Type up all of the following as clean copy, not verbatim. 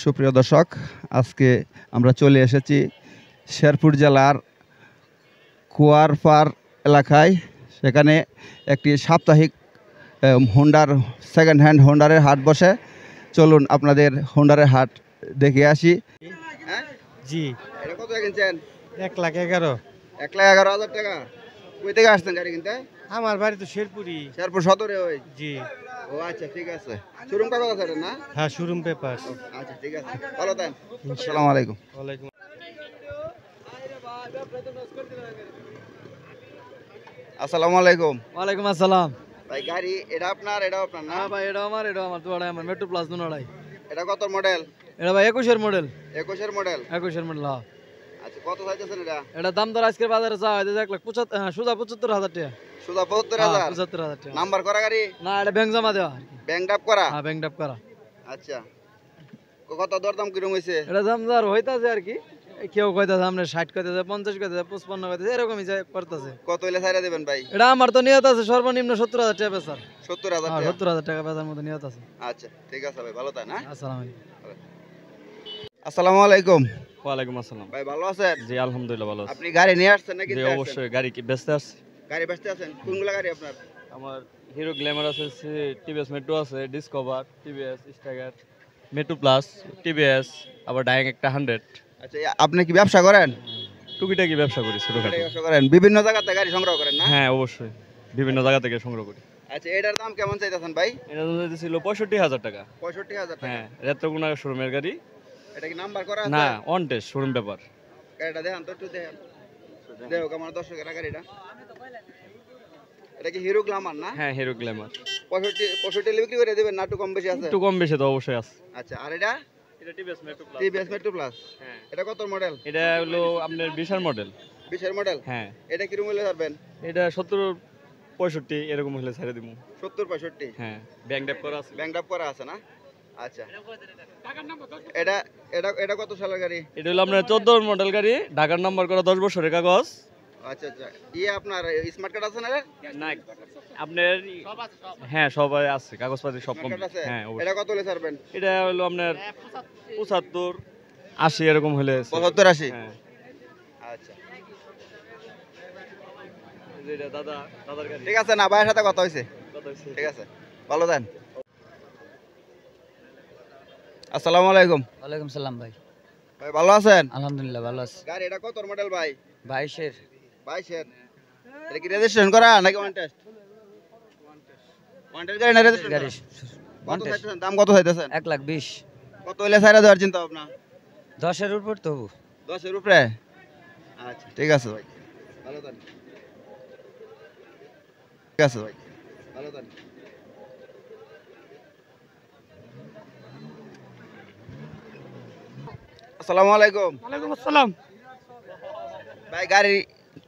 সুপ্রিয় দর্শক, আজকে আমরা চলে এসেছি শেরপুর জেলার কুয়ারপাড় এলাকায়। সেখানে একটি সাপ্তাহিক হোন্ডার সেকেন্ড হ্যান্ড হোন্ডারের হাট বসে। চলুন আপনাদের হোন্ডারের হাট দেখে আসি। জি, এটা কত কিনছেন? 1,11,000। 1,11,000 টাকা। কই থেকে আসছেন গাড়ি কিনতে? আমার বাড়ি তো শেরপুরি। শেরপুর সদরে ওই? জি। ও আচ্ছা, ঠিক আছে। শোরুম কাগজ আছে না? হ্যাঁ, শোরুম পেপার। আচ্ছা, ঠিক আছে, ভালো থাকেন। আসসালামু আলাইকুম। ওয়ালাইকুম। আসসালামু আলাইকুম। ওয়ালাইকুম আসসালাম। ভাই গাড়ি এটা আপনার না? হ্যাঁ ভাই, এটা আমার দুটাই আমার মেট্রো প্লাস দুটাই। এটা কত মডেল? এটা ভাই 21-এর মডেল। 21-এর মডেল? 21-এর মডেল। হ্যাঁ। আচ্ছা, কত চাইতেছেন এটা? এটা দাম দর আজকের বাজারে চা হইছে 1,75,000, সোজা 75,000 টাকা। সুদা 72,000? 75,000 টাকা। নাম্বার করা গাড়ি? না, এটা ব্যাংক জমা দেওয়া। ব্যাংক ডাপ করা? হ্যাঁ, ব্যাংক ডাপ করা। আচ্ছা, কত দরদাম কিরকম হইছে? এটা দাম দর হইতাছে আর কি। কেউ কইতাছে আমরা 60 কইতাছে, 50 কইতাছে, 55 কইতাছে, এরকমই যায় করতেছে। কত হইলে ছাইরা দিবেন ভাই? এটা আমার তো নিয়ত আছে সর্বনিম্ন 70,000 টাকা বেচার। 70,000 হ্যাঁ, টাকা? 70,000 টাকা বেচার মতো নিয়ত আছে। আচ্ছা, ঠিক আছে ভাই, ভালো থাকেন। আসসালামু আলাইকুম। আসসালামু আলাইকুম। ওয়ালাইকুম আসসালাম। ভাই ভালো আছেন? জি আলহামদুলিল্লাহ ভালো আছি। আপনি গাড়ি নিয়ে আসছেন নাকি? জি অবশ্যই গাড়ি কি বেচতে আসছি। গাড়ি বেচতে আছেন? কোনগুলা গাড়ি আপনার? আমার হিরো গ্ল্যামার আছে, টিভিএস মেট্রো আছে, ডিসকভার, টিভিএস স্টাইগার, মেট্রো প্লাস, টিভিএস, আবার ডাইং একটা 100। আচ্ছা, আপনি কি ব্যবসা করেন? টুকিটাকি ব্যবসা করি ছোটখাটো। ব্যবসা করেন, বিভিন্ন জায়গা থেকে গাড়ি সংগ্রহ করেন না? হ্যাঁ অবশ্যই বিভিন্ন জায়গা থেকে সংগ্রহ করি। আচ্ছা, এটার দাম কেমন চাইতেছেন ভাই? এটা ছিল 65,000 টাকা। 65,000 টাকা? হ্যাঁ, রেত্রগুনা শোরুমের গাড়ি। এটা কি নাম্বার করা আছে? না, অন টেস্ট শোরুম পেপার। গাড়িটা দেখেন তো, একটু দেখেন। দেখো আমার দর্শকেরা গাড়িটা। এটা কি হিরো গ্ল্যামার না? হ্যাঁ, হিরো গ্ল্যামার। 65 বিক্রি করে দেবেন না? একটু কম বেশি আছে? একটু কম বেশি তো অবশ্যই আছে। আচ্ছা, আর এটা? এটা TVS metro Plus. TVS metro plus? হ্যাঁ। এটা কত মডেল? এটা হলো আপনার 20-এর মডেল। 20-এর মডেল? হ্যাঁ। এটা কি রুম হইলে ছাড়বেন? এটা 70-65 এরকম হলে ছেড়ে দিব। 70-65? হ্যাঁ, ব্যাংক ড্যাপ করা আছে। ব্যাংক ডাপ করা আছে না? আচ্ছা, এটা এটা এটা কত সালের গাড়ি? এটা হলো আপনার 14 মডেল গাড়ি, ঢাকার নাম্বার করা, 10 বছরের কাগজ। আচ্ছা আচ্ছা, আপনার স্মার্ট কার্ড আছে না? না আপনার হ্যাঁ সবাই আছে, কাগজপাতি সব স্মার্ট কমপ্লিট। কার্ড আছে? হ্যাঁ অবশ্যই। এটা কত হলে ছাড়বেন? এটা হলো আপনার 75-80 এরকম হলে। 75-80? হ্যাঁ। আচ্ছা, এটা দাদার গাড়ি। ঠিক আছে, না ভাইয়ের সাথে কথা হয়েছে। কথা হইছে। ঠিক আছে, ভালো দেন। আসসালামু আলাইকুম। ওয়ালাইকুম সালাম ভাই। ভাই ভালো আছেন? আলহামদুলিল্লাহ ভালো আছি। গাড়ি এটা কত মডেল ভাই? 22-এর। 22-এর? এটা কি রেজিস্ট্রেশন করা নাকি ওয়ান টেস্ট? ওয়ান টেস্ট গাড়ি না রেজিস্ট্রেশন গাড়ি কত চাইতেছেন? দাম কত চাইতেছেন? 1,20,000। কত হইলে ছাইরা দেওয়ার চিন্তা ভাবনা? 10-এর উপর তো। 10-এর উপরে? আচ্ছা, ঠিক আছে ভাই, ভালো থাকেন। ঠিক আছে ভাই, ভালো থাকেন। আসসালামু আলাইকুম। ওয়ালাইকুম আসসালাম। ভাই গাড়ি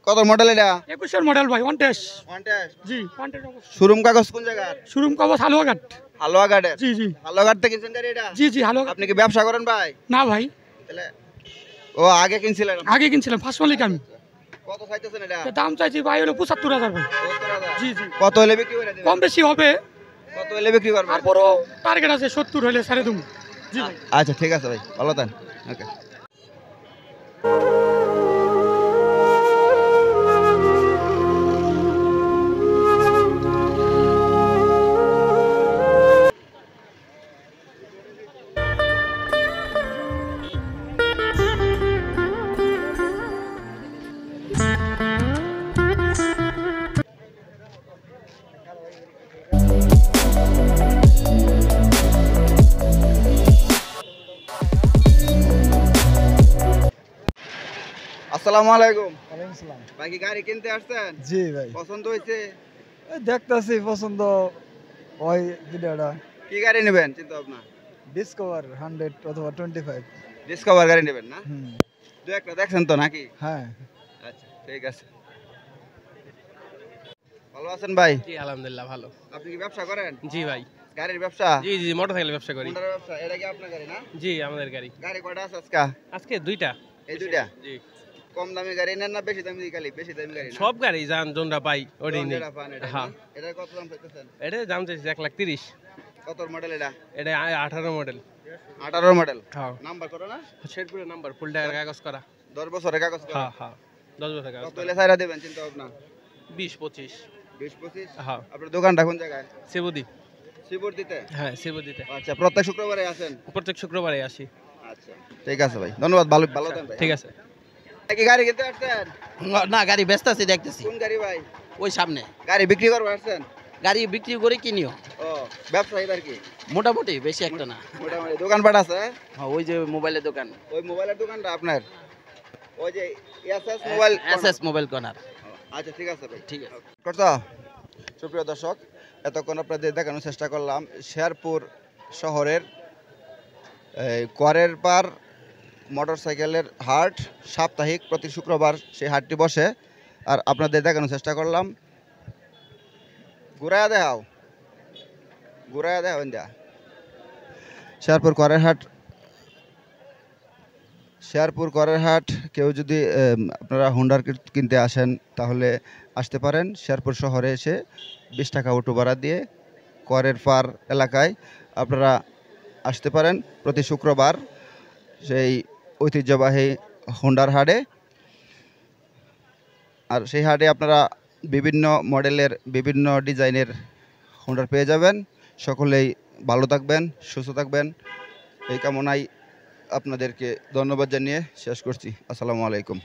কত মডেল এটা? 21-এর মডেল ভাই, ওয়ান টেস্ট। One test? জি, ওয়ান টেস্ট অবশ্যই। শোরুম কাগজ কোন জায়গার? শোরুম কাগজ হালুয়াঘাট। হালুয়াঘাটের? জি জি হালুয়াঘাট থেকে কিনছেন গাড়ি এটা? জি জি হালুয়াঘাট। আপনি কি ব্যবসা করেন ভাই? না ভাই, তাহলে ও আগে কিনছিলেন? আগে কিনছিলাম, ফার্স্ট মালিক আমি। কত চাইতেছেন এটা? তো দাম চাইছি ভাই হলো 75,000 ভাই। 70,000? জি জি, কত হলে বিক্রি করে দিবেন? কম বেশি হবে, কত হলে বিক্রি করবেন? তারপরও টার্গেট আছে 70 হলে ছেড়ে দেবো। জি ভাই। আচ্ছা, ঠিক আছে ভাই, ভালো থাকেন। ওকে। আসসালামু আলাইকুম। ওয়ালাইকুম সালাম। ভাই কি গাড়ি কিনতে আসছেন? জি ভাই, পছন্দ হয়েছে? দেখতাছি পছন্দ ওই দুটাটা। কি গাড়ি নেবেন চিন্তা ভাবনা? ডিসকভার 100 অথবা 25। ডিসকভার গাড়ি নেবেন না? হুম। দু একটা দেখছেন তো নাকি? হ্যাঁ। আচ্ছা, ঠিক আছে। ভালো আছেন ভাই? জি আলহামদুলিল্লাহ ভালো। আপনি কি ব্যবসা করেন? জি ভাই। গাড়ির ব্যবসা? জি জি মোটরসাইকেল ব্যবসা করি। হোন্ডার ব্যবসা? এটা কি আপনার গাড়ি না? জি আমাদের গাড়ি। গাড়ি কয়টা আছে আজকে? আজকে দুইটা। এই দুইটা? জি। কম দামি গাড়ি নেন না বেশি দামি গাড়ি? বেশি দামি গাড়ি না? সব গাড়ি যান যোনটা পাই ওটাই নেই। যেটা পান এটা না? হ্যাঁ। এটার কত দাম চাইতেছেন? এটা দাম চাইছে 1,30,000। কত মডেল এটা? এটা 18 মডেল। 18 মডেল হ্যাঁ নাম্বার করো না শেরপুরের নাম্বার ফুল টাকার কাগজ করা 10 বছরের কাগজ করা। হ্যাঁ হ্যাঁ 10 বছর কাগজ কত হলে ছাইরা দেবেন চিন্তা ভাবনা? 20-25 20-25। হ্যাঁ আপনার দোকানটা কোন জায়গায়? সেবুদি শিবুর দিতে। হ্যাঁ সেবুদিতে আচ্ছা, প্রত্যেক শুক্রবারে আসেন? প্রত্যেক শুক্রবারে আসি। আচ্ছা, ঠিক আছে ভাই, ধন্যবাদ। ভালো ভালো থাকেন ভাই। ঠিক আছে। কি গাড়ি কিনতে আসছেন? না গাড়ি ব্যস্ত আছি দেখতেছি কোন গাড়ি ভাই? ওই সামনে গাড়ি বিক্রি করবে আসছেন? গাড়ি বিক্রি করে কিনিও ও, ব্যবসায়ী আর কি? মোটামুটি বেশি একটা না মোটামুটি দোকানপাট আছে? হ্যাঁ, ওই যে মোবাইলের দোকান ওই মোবাইলের দোকানটা আপনার? ওই যে SS mobile SS mobile corner. আচ্ছা, ঠিক আছে ভাই। ঠিক আছে। করতো সুপ্রিয় দর্শক, এতক্ষণ আপনাদের দেখানোর চেষ্টা করলাম শেরপুর শহরের করের পার মোটরসাইকেলের হাট। সাপ্তাহিক প্রতি শুক্রবার সেই হাটটি বসে। আর আপনাদের দেখানোর চেষ্টা করলাম। ঘুরাইয়া দেখাও, ঘুরাইয়া দেখাও ইন্ডিয়া। শেরপুর করের হাট, শেরপুর করের হাট। কেউ যদি আপনারা হুন্ডার কিনতে আসেন তাহলে আসতে পারেন। শেরপুর শহরে এসে 20 টাকা অটো ভাড়া দিয়ে করের পার এলাকায় আপনারা আসতে পারেন প্রতি শুক্রবার সেই ঐতিহ্যবাহী হুন্ডার হাটে। আর সেই হাটে আপনারা বিভিন্ন মডেলের বিভিন্ন ডিজাইনের হুন্ডার পেয়ে যাবেন। সকলেই ভালো থাকবেন, সুস্থ থাকবেন, এই কামনায় আপনাদেরকে ধন্যবাদ জানিয়ে শেষ করছি। আসসালামু আলাইকুম।